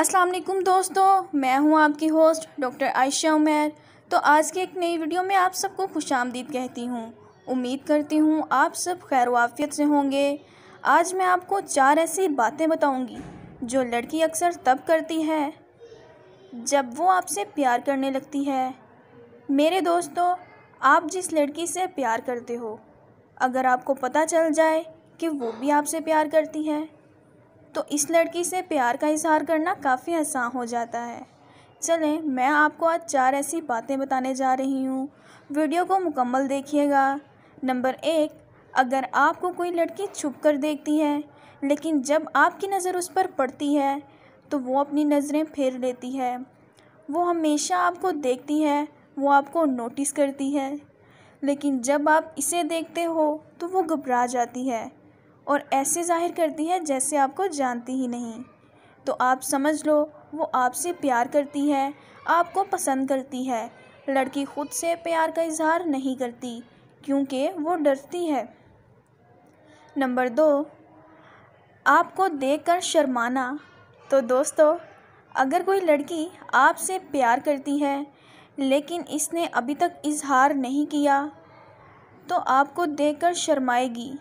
अस्सलाम वालेकुम दोस्तों, मैं हूं आपकी होस्ट डॉक्टर आयशा उमैर। तो आज की एक नई वीडियो में आप सबको खुशामदीद कहती हूं। उम्मीद करती हूं आप सब खैर वाफियत से होंगे। आज मैं आपको 4 ऐसी बातें बताऊंगी जो लड़की अक्सर तब करती है जब वो आपसे प्यार करने लगती है। मेरे दोस्तों, आप जिस लड़की से प्यार करते हो, अगर आपको पता चल जाए कि वो भी आपसे प्यार करती है तो इस लड़की से प्यार का इजहार करना काफ़ी आसान हो जाता है। चलें, मैं आपको आज 4 ऐसी बातें बताने जा रही हूँ। वीडियो को मुकम्मल देखिएगा। नंबर 1, अगर आपको कोई लड़की छुप कर देखती है लेकिन जब आपकी नज़र उस पर पड़ती है तो वो अपनी नज़रें फेर लेती है। वो हमेशा आपको देखती है, वो आपको नोटिस करती है, लेकिन जब आप इसे देखते हो तो वो घबरा जाती है और ऐसे जाहिर करती है जैसे आपको जानती ही नहीं। तो आप समझ लो वो आपसे प्यार करती है, आपको पसंद करती है। लड़की खुद से प्यार का इजहार नहीं करती क्योंकि वो डरती है। नंबर 2, आपको देखकर शर्माना। तो दोस्तों, अगर कोई लड़की आपसे प्यार करती है लेकिन इसने अभी तक इजहार नहीं किया तो आपको देखकर शर्माएगी।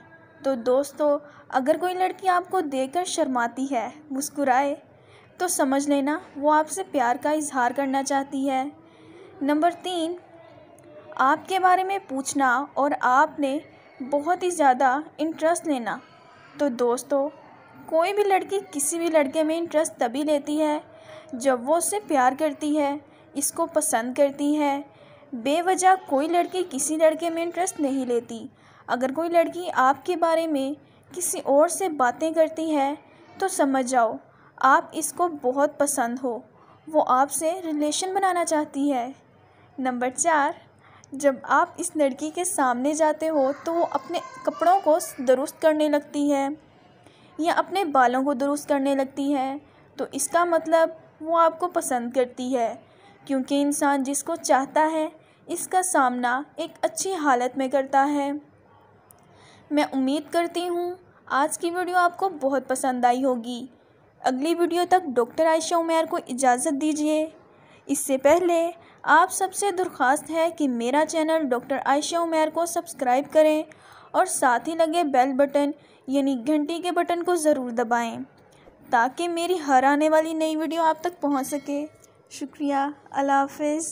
तो दोस्तों, अगर कोई लड़की आपको देखकर शर्माती है, मुस्कुराए, तो समझ लेना वो आपसे प्यार का इजहार करना चाहती है। नंबर 3, आपके बारे में पूछना और आपने बहुत ही ज़्यादा इंटरेस्ट लेना। तो दोस्तों, कोई भी लड़की किसी भी लड़के में इंटरेस्ट तभी लेती है जब वो उससे प्यार करती है, इसको पसंद करती है। बेवजह कोई लड़की किसी लड़के में इंटरेस्ट नहीं लेती। अगर कोई लड़की आपके बारे में किसी और से बातें करती है तो समझ जाओ आप इसको बहुत पसंद हो, वो आपसे रिलेशन बनाना चाहती है। नंबर 4, जब आप इस लड़की के सामने जाते हो तो वो अपने कपड़ों को दुरुस्त करने लगती है या अपने बालों को दुरुस्त करने लगती है, तो इसका मतलब वो आपको पसंद करती है, क्योंकि इंसान जिसको चाहता है इसका सामना एक अच्छी हालत में करता है। मैं उम्मीद करती हूँ आज की वीडियो आपको बहुत पसंद आई होगी। अगली वीडियो तक डॉक्टर आयशा उमैर को इजाज़त दीजिए। इससे पहले आप सबसे दरख्वास्त है कि मेरा चैनल डॉक्टर आयशा उमैर को सब्सक्राइब करें और साथ ही लगे बेल बटन यानी घंटी के बटन को ज़रूर दबाएं ताकि मेरी हर आने वाली नई वीडियो आप तक पहुंच सके। शुक्रिया। अल्लाह हाफ़िज़।